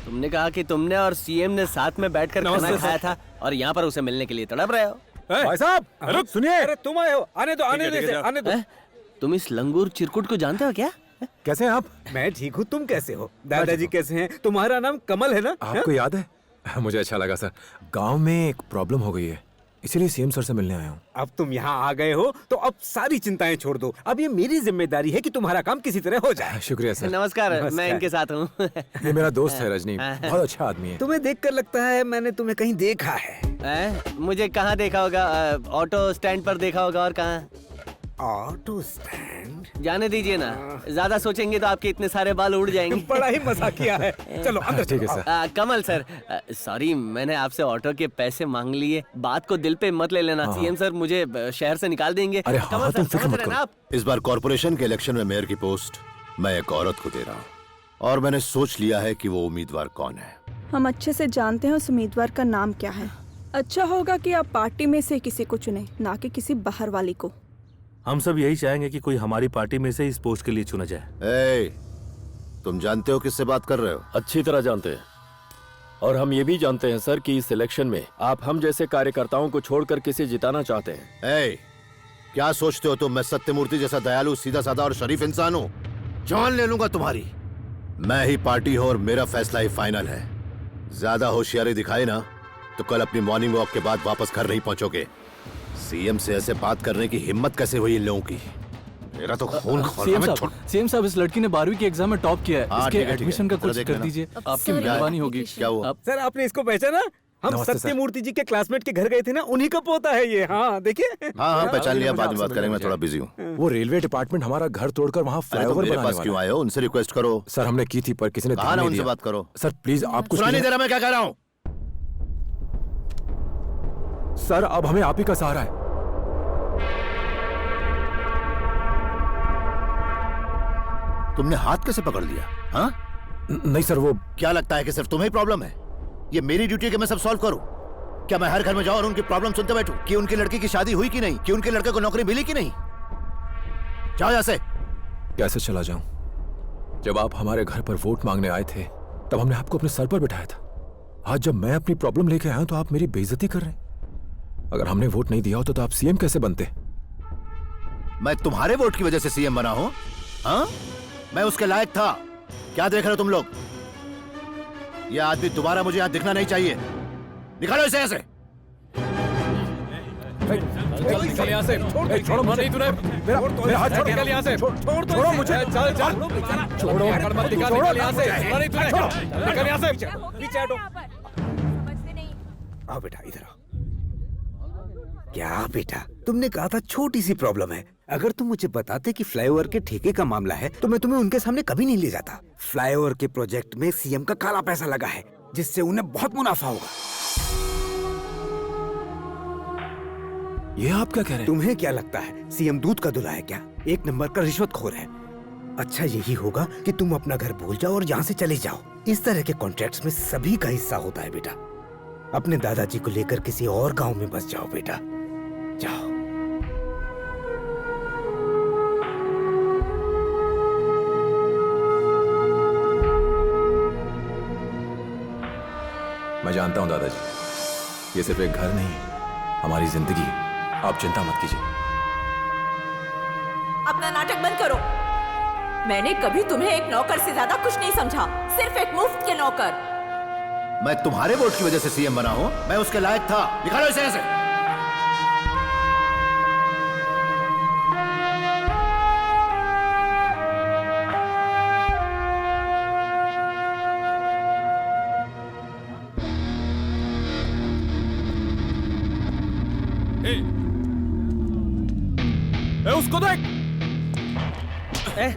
तुमने कहा कि तुमने और सीएम ने साथ में बैठकर खाना खाया था और यहाँ पर उसे मिलने के लिए तड़प रहे हो। भाई साहब सुनिए। अरे तुम आए हो, आने दो आने दो। तुम इस लंगूर चिरकुट को जानते हो क्या? कैसे हैं आप? मैं ठीक हूँ, तुम कैसे हो? दादाजी कैसे हैं? तुम्हारा नाम कमल है ना? आपको याद है? मुझे अच्छा लगा सर। गांव में एक प्रॉब्लम हो गई है, इसीलिए सीएम सर से मिलने आया हूँ। अब तुम यहाँ आ गए हो तो अब सारी चिंताएं छोड़ दो। अब ये मेरी जिम्मेदारी है कि तुम्हारा काम किसी तरह हो जाए। शुक्रिया सर। नमस्कार, मैं इनके साथ हूँ। ये मेरा दोस्त है रजनी, बहुत अच्छा आदमी है। तुम्हें देखकर लगता है मैंने तुम्हें कहीं देखा है। मुझे कहाँ देखा होगा? ऑटो स्टैंड पर देखा होगा, और कहाँ? Auto stand? जाने दीजिए ना, ज्यादा सोचेंगे तो आपके इतने सारे बाल उड़ जाएंगे। बड़ा ही मजा किया है। चलो अंदर। ठीक है सर। कमल सर, सॉरी मैंने आपसे ऑटो के पैसे मांग लिए, बात को दिल पे मत ले लेना। सीएम सर मुझे शहर से निकाल देंगे। अरे हाँ, कमल तुम सर, फिक्र समझ मत रहे हैं ना करो। आप? इस बार कॉर्पोरेशन के इलेक्शन में मेयर की पोस्ट मैं एक औरत को दे रहा हूँ और मैंने सोच लिया है कि वो उम्मीदवार कौन है। हम अच्छे से जानते हैं उस उम्मीदवार का नाम क्या है। अच्छा होगा कि आप पार्टी में से किसी को चुने, ना कि किसी बाहर वाली को। हम सब यही चाहेंगे कि कोई हमारी पार्टी में से इस पोस्ट के लिए चुना जाए। तुम जानते हो किससे बात कर रहे हो? अच्छी तरह जानते हैं, और हम ये भी जानते हैं सर कि इस इलेक्शन में आप हम जैसे कार्यकर्ताओं को छोड़कर किसे जिताना चाहते हैं। क्या सोचते हो तुम मैं सत्यमूर्ति जैसा दयालु, सीधा साधा और शरीफ इंसान हूँ? जान ले लूंगा तुम्हारी। मैं ही पार्टी हूँ और मेरा फैसला ही फाइनल है। ज्यादा होशियारी दिखाई ना तो कल अपनी मॉर्निंग वॉक के बाद वापस घर नहीं पहुंचोगे। सीएम से ऐसे बात करने की हिम्मत कैसे हुई इन लोगों की? मेरा तो खून खोलना। सीएम साहब, इस लड़की ने 12वीं के एग्जाम में टॉप किया है। हाँ, इसके ठीक है, ठीक है। एडमिशन का जरा कुछ देख कर लेना। दीजिए, आपकी मेहरबानी होगी। क्या हुआ? सर आपने इसको पहचाना? हम नमस्ते सर। सत्यमूर्ति जी के क्लासमेट के घर गए थे ना, उन्हीं का पोता है ये। हाँ देखिए। हाँ पहचान लिया, बाद में बात करेंगे, मैं थोड़ा बिजी हूँ। वो रेलवे डिपार्टमेंट हमारा घर तोड़कर वहाँ फ्लाईओवर मेरे बनाने पास क्यों वाला है। आए हो? उनसे रिक्वेस्ट करो। सर हमने की थी पर किसी ने कहा ध्यान ना नहीं उनसे दिया। बात करो। सर प्लीज आप कुछ सुना नहीं दे रहा मैं क्या कह रहा हूँ? सर अब हमें आप ही का सहारा है। तुमने हाथ कैसे पकड़ लिया? हाँ नहीं सर, वो क्या लगता है कि सिर्फ तुम्हें ही प्रॉब्लम है? ये मेरी ड्यूटी है कि मैं सब सॉल्व करूं। क्या मैं हर घर में जाऊं और उनकी प्रॉब्लम सुनते बैठूं कि उनकी लड़की की शादी हुई कि नहीं, कि उनके लड़के को नौकरी मिली कि नहीं? जाओ यहाँ से। कैसे चला जाऊं? जब आप हमारे घर पर वोट मांगने आए थे तब हमने आपको अपने सर पर बिठाया था। आज जब मैं अपनी प्रॉब्लम लेके आया हूं तो आप मेरी बेइज्जती कर रहे हैं। अगर हमने वोट नहीं दिया होता तो आप सीएम कैसे बनते? मैं तुम्हारे वोट की वजह से सीएम बना हूं? हाँ, मैं उसके लायक था। क्या देख रहे हो तुम लोग? यह आदमी दोबारा मुझे यहाँ दिखना नहीं चाहिए। निकालो इसे ऐसे। निकल यहाँ से। छोड़ो मुझे। मेरा हाथ छोड़। निकल यहाँ से। छोड़ो मुझे। चल छोड़ो मत। निकल यहाँ से। निकल यहाँ से। पीछे हटो। आओ बेटा इधर आओ। क्या बेटा, तुमने कहा था छोटी सी प्रॉब्लम है। अगर तुम मुझे बताते कि फ्लाईओवर के ठेके का मामला है तो मैं तुम्हें उनके सामने कभी नहीं ले जाता। फ्लाईओवर के प्रोजेक्ट में सीएम का काला पैसा लगा है जिससे उन्हें बहुत मुनाफा होगा। ये आप क्या कह रहे हैं? तुम्हें क्या लगता है सीएम दूध का दूल्हा है क्या? एक नंबर का रिश्वतखोर है। अच्छा यही होगा कि तुम अपना घर भूल जाओ और यहाँ से चले जाओ। इस तरह के कॉन्ट्रैक्ट्स में सभी का हिस्सा होता है बेटा। अपने दादाजी को लेकर किसी और गांव में बस जाओ बेटा, जाओ। मैं जानता हूं दादाजी, ये सिर्फ एक घर नहीं हमारी जिंदगी है। आप चिंता मत कीजिए। अपना नाटक बंद करो। मैंने कभी तुम्हें एक नौकर से ज्यादा कुछ नहीं समझा, सिर्फ एक मुफ्त के नौकर। मैं तुम्हारे वोट की वजह से सीएम बना हूं, मैं उसके लायक था। निकालो इसे ऐसे। उसको देख।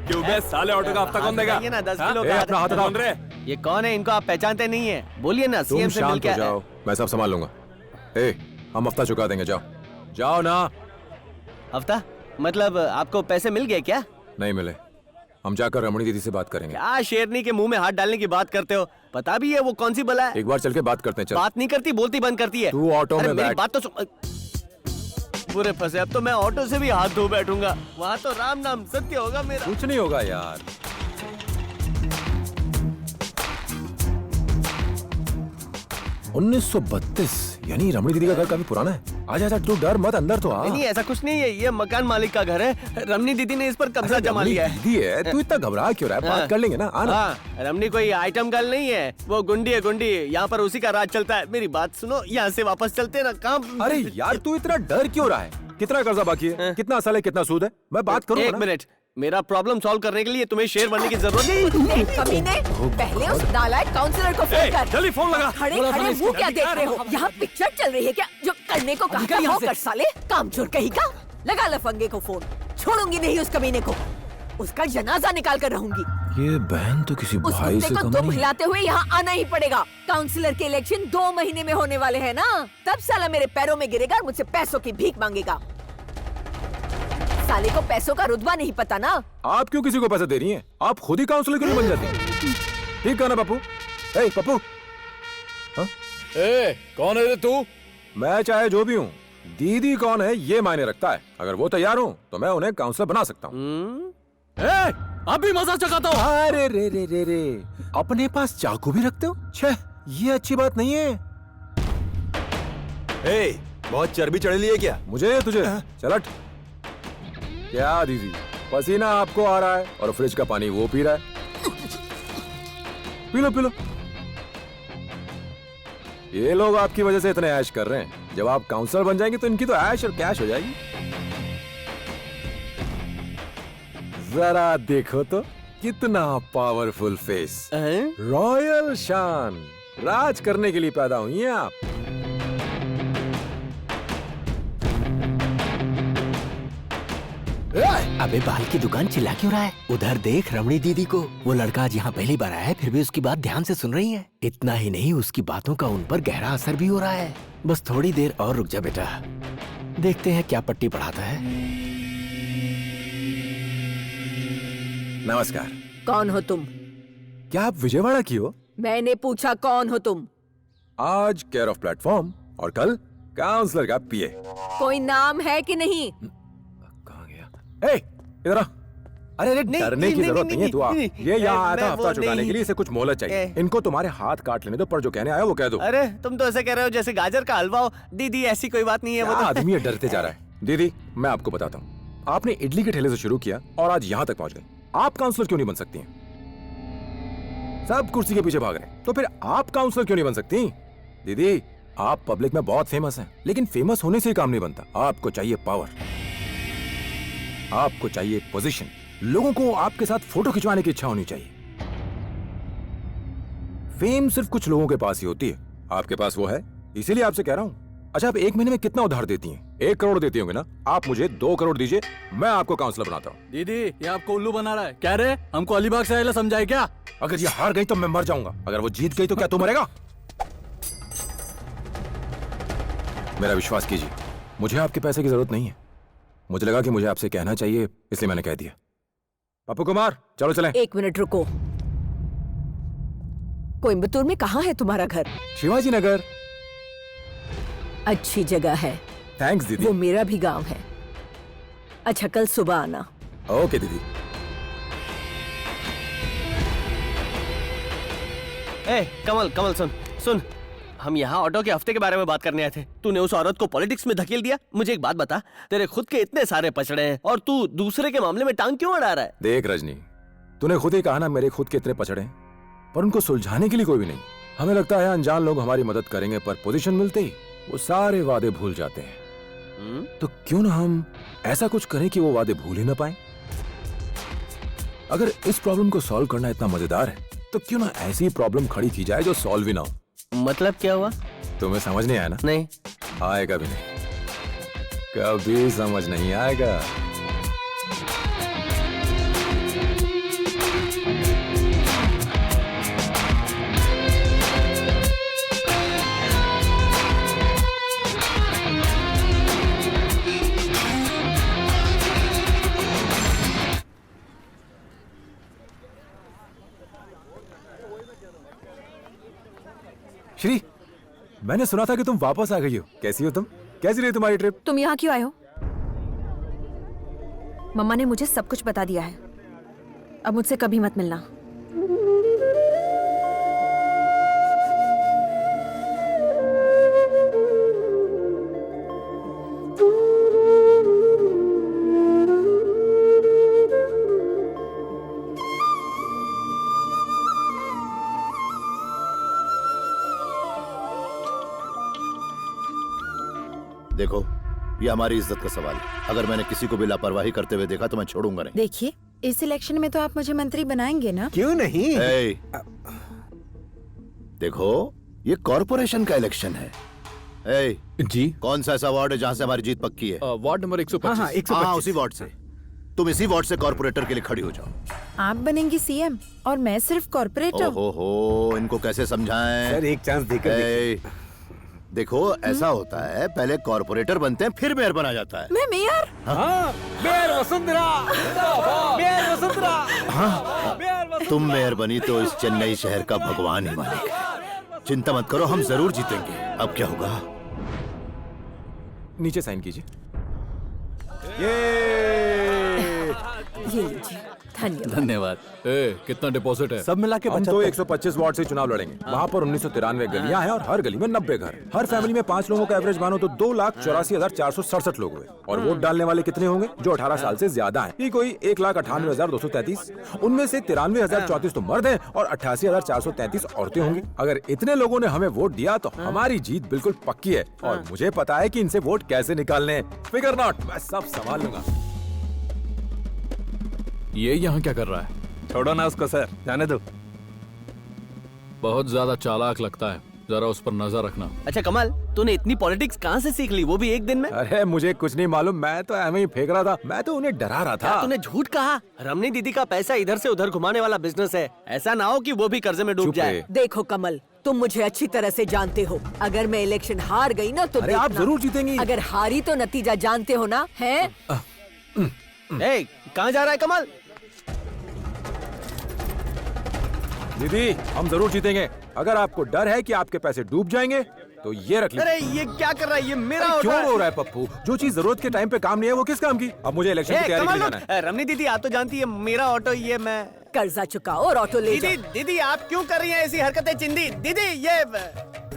क्यों बे, साले ऑटो का हफ्ता कौन देगा? ये ना 10 हाँ? किलो ए, अपना हाथ हटाओ। कौन रे? ये कौन है? इनको आप पहचानते नहीं है? बोलिए ना, तुम सीएम से शांत मिलके हो जाओ, मैं सब संभाल लूंगा। हम हफ्ता चुका देंगे। जाओ जाओ ना। हफ्ता मतलब आपको पैसे मिल गए क्या? नहीं मिले। हम जाकर रमणी दीदी से बात करेंगे। क्या शेरनी के मुंह में हाथ डालने की बात करते हो? पता भी है वो कौन सी बला है? एक बार चल के बात करते हैं। चल। बात नहीं करती, बोलती बंद करती है। तू ऑटो अरे में मेरी बैठ। बात तो सुन। पूरे फंसे, अब तो मैं ऑटो से भी हाथ धो बैठूंगा। वहाँ तो राम नाम सत्य होगा मेरा। कुछ नहीं होगा यार। 1932 यानी रमणी दीदी का घर काफी पुराना है। आजा आजा, तू डर मत, अंदर तो आ। नहीं ऐसा कुछ नहीं है, ये मकान मालिक का घर है। रमनी दीदी ने इस पर कब्जा जमा लिया है। दीदी है, तू इतना घबरा क्यों रहा है? बात कर लेंगे ना, आना। हाँ, रमनी कोई आइटम गर्ल नहीं है, वो गुंडी है गुंडी। यहाँ पर उसी का राज चलता है। मेरी बात सुनो, यहाँ से वापस चलते हैं ना। काम। अरे यार तू इतना डर क्यों रहा है? कितना कर्जा बाकी है, कितना असल है, कितना सूद है? मैं बात करूँ। एक मिनट, मेरा प्रॉब्लम सॉल्व करने के लिए तुम्हें शेर बनने की जरूरत नहीं। कमीने, पहले उस नालायक काउंसलर को फोन कर। जल्दी फोन लगा। खड़े खड़े मुंह क्या देख रहे हो? यहाँ पिक्चर चल रही है क्या? जो करने को कहा था वो कर साले, कामचोर कहीं का। लगा लफंगे को फोन, छोड़ूंगी नहीं उस कमीने को। उसका जनाजा निकाल कर रहूंगी। ये बहन तो किसी उस भाई कुत्ते से को कम दुम नहीं। हिलाते हुए यहाँ आना ही पड़ेगा। काउंसलर के इलेक्शन 2 महीने में होने वाले हैं ना, तब साला मेरे पैरों में गिरेगा और मुझसे पैसों की भीख मांगेगा। साले को पैसों का रुतबा नहीं पता ना। आप क्यों किसी को पैसे दे रही हैं? आप खुद ही काउंसलर क्यों नहीं बन जाती? ठीक है ना पप्पू? ए पप्पू, ए, कौन है रे तू? मैं चाहे जो भी हूँ, दीदी कौन है ये मायने रखता है। अगर वो तैयार हो तो मैं उन्हें काउंसलर बना सकता हूँ। अभी मजा चकाता हूँ। अरे रे रे रे रे, अपने पास चाकू भी रखते हो? छे, ये अच्छी बात नहीं है। ए, बहुत चर्बी चढ़ ली है क्या? मुझे तुझे चलट। क्या दीदी, पसीना आपको आ रहा है और फ्रिज का पानी वो पी रहा है। P low P low. ये लोग आपकी वजह से इतने ऐश कर रहे हैं। जब आप काउंसलर बन जाएंगे तो इनकी तो ऐश और कैश हो जाएगी। जरा देखो तो कितना पावरफुल फेस, रॉयल शान। राज करने के लिए पैदा हुई हैं आप। अबे बाल की दुकान चिल्ला क्यों रहा है? उधर देख रमणी दीदी को। वो लड़का आज यहाँ पहली बार आया है, फिर भी उसकी बात ध्यान से सुन रही है। इतना ही नहीं, उसकी बातों का उन पर गहरा असर भी हो रहा है। बस थोड़ी देर और रुक जा बेटा, देखते हैं क्या पट्टी पढ़ाता है। नमस्कार। कौन हो तुम? क्या आप विजयवाड़ा की हो? मैंने पूछा कौन हो तुम? आज केयर ऑफ प्लेटफॉर्म और कल काउंसलर का पीए। कोई नाम है कि नहीं? कहाँ गया? ए, इधर आ। अरे अरे, डरने की जरूरत नहीं है। तू आ। ये यहाँ आया था हफ्ता चुकाने के लिए। इसे कुछ मोहलत चाहिए। इनको तुम्हारे हाथ काट लेने दो, पर जो कहने आया वो कह दो। अरे तुम तो ऐसे कह रहे हो जैसे गाजर का हलवा हो। दीदी ऐसी कोई बात नहीं है। वो तो आदमी डरते जा रहा है। दीदी मैं आपको बताता हूँ, आपने इडली के ठेले से शुरू किया और आज यहाँ तक पहुँच गए। आप काउंसलर क्यों नहीं बन सकती हैं? सब कुर्सी के पीछे भाग रहे हैं, तो फिर आप काउंसलर क्यों नहीं बन सकती? दीदी आप पब्लिक में बहुत फेमस हैं, लेकिन फेमस होने से ही काम नहीं बनता। आपको चाहिए पावर, आपको चाहिए पोजीशन। लोगों को आपके साथ फोटो खिंचवाने की इच्छा होनी चाहिए। फेम सिर्फ कुछ लोगों के पास ही होती है, आपके पास वो है, इसीलिए आपसे कह रहा हूं। अच्छा आप एक महीने में कितना उधार देती हैं? 1 करोड़ देती होंगे ना? आप मुझे 2 करोड़ दीजिए, मैं आपको काउंसलर बनाता हूँ। दीदी ये आपको उल्लू बना रहा है। कह रहे हमको अलीबाग से आइला समझाए क्या? अगर ये हार गई तो मैं मर जाऊंगा, अगर वो जीत गई तो क्या तू मरेगा? मेरा विश्वास कीजिए, मुझे आपके पैसे की जरूरत नहीं है। मुझे लगा कि मुझे आपसे कहना चाहिए, इसलिए मैंने कह दिया। पप्पू कुमार चलो चलें। 1 मिनट रुको। कोयम्बतूर में कहाँ है तुम्हारा घर? शिवाजी नगर। अच्छी जगह है। थैंक्स दीदी। वो मेरा भी गांव है। अच्छा कल सुबह आना। ओके दीदी। ए कमल कमल सुन सुन, हम यहाँ ऑटो के हफ्ते के बारे में बात करने आए थे। तूने उस औरत को पॉलिटिक्स में धकेल दिया। मुझे एक बात बता, तेरे खुद के इतने सारे पचड़े हैं और तू दूसरे के मामले में टांग क्यों अड़ा रहा है? देख रजनी, तूने खुद ही कहा ना मेरे खुद के इतने पचड़े हैं, पर उनको सुलझाने के लिए कोई भी नहीं। हमें लगता है अनजान लोग हमारी मदद करेंगे, पर पोजीशन मिलते ही वो सारे वादे भूल जाते हैं। तो क्यों ना हम ऐसा कुछ करें कि वो वादे भूल ही ना पाए। अगर इस प्रॉब्लम को सॉल्व करना इतना मजेदार है, तो क्यों ना ऐसी प्रॉब्लम खड़ी की जाए जो सॉल्व ही ना हो। मतलब क्या हुआ? तुम्हें समझ नहीं आया ना? नहीं आएगा भी नहीं, कभी समझ नहीं आएगा। श्री, मैंने सुना था कि तुम वापस आ गई हो। कैसी हो तुम? कैसी रही तुम्हारी ट्रिप? तुम यहाँ क्यों आए हो? मम्मा ने मुझे सब कुछ बता दिया है। अब मुझसे कभी मत मिलना। देखो, ये हमारी इज्जत का सवाल है। अगर मैंने किसी को भी लापरवाही करते हुए देखा तो मैं छोड़ूंगा नहीं। देखिए, इस इलेक्शन में तो आप मुझे मंत्री बनाएंगे ना? क्यों नहीं? ए, देखो, ये कॉर्पोरेशन का इलेक्शन है। ए, जी कौन सा ऐसा वार्ड है जहाँ से हमारी जीत पक्की है? Ward number 125। हाँ, 125। हाँ, उसी वार्ड से। तुम इसी वार्ड से कॉर्पोरेटर के लिए खड़ी हो जाओ। आप बनेंगी सीएम और मैं सिर्फ कॉर्पोरेटर। ओहो, इनको कैसे समझाएं? सर, एक चांस देकर ए, देखो, ऐसा होता है, पहले कॉर्पोरेटर बनते हैं, फिर मेयर बना जाता है। मैं मेयर? हाँ, मेयर वसुंधरा, मेयर वसुंधरा। तुम मेयर बनी तो इस चेन्नई शहर का भगवान ही मालिक। चिंता मत करो, हम जरूर जीतेंगे। अब क्या होगा? नीचे साइन कीजिए। ये लीजिए, धन्यवाद। धन्यवाद। कितना डिपॉजिट है? सब मिला के हम तो 125 वार्ड से चुनाव लड़ेंगे। वहाँ पर 1993 गलियां हैं और हर गली में 90 घर। हर फैमिली में 5 लोगों का एवरेज मानो तो 2,84,467 लोग हुए। और वोट डालने वाले कितने होंगे? जो 18 साल से ज्यादा हैं। ये कोई 1,98,233। उनमें से 93,034 तो मर्द हैं और 88,433 औरतें होंगी। अगर इतने लोगों ने हमें वोट दिया तो हमारी जीत बिल्कुल पक्की है। और मुझे पता है कि इनसे वोट कैसे निकालने हैं। फिकर नॉट, मैं सब संभाल लूंगा। ये यहाँ क्या कर रहा है? छोड़ो ना उसको सर, जाने दो। बहुत ज्यादा चालाक लगता है, जरा उस पर नजर रखना। अच्छा कमल, तूने इतनी पॉलिटिक्स कहाँ से सीख ली, वो भी एक दिन में? अरे मुझे कुछ नहीं मालूम, मैं तो ऐਵੇਂ ही फेंक रहा था। मैं तो उन्हें डरा रहा था। तूने झूठ कहा। रमनी दीदी का पैसा इधर से उधर घुमाने वाला बिजनेस है। ऐसा ना हो कि वो भी कर्जे में डूब चुप जाए। रहे। देखो कमल, तुम मुझे अच्छी तरह से जानते हो। अगर मैं इलेक्शन हार गई ना तो अरे आप देखना। जरूर जीतेंगी। अगर हारी तो नतीजा जानते हो ना, है? ए, कहाँ जा रहा है कमल? दीदी, हम जरूर जीतेंगे। अगर आपको डर है कि आपके पैसे डूब जाएंगे तो ये रख लीजिए। अरे ये क्या कर रहा है? ये मेरा ऑटो क्यों है। रो रहा है पप्पू? जो चीज जरूरत के टाइम पे काम नहीं है वो किस काम की? अब मुझे इलेक्शन की तैयारी के लिए जाना है। रमनी दीदी, आप तो जानती है मेरा ऑटो ये मैं। कर्जा चुकाओ और ऑटो ले दीदी जाओ। दीदी, आप क्यों कर रही हैं ऐसी हरकतें चिंदी? दीदी ये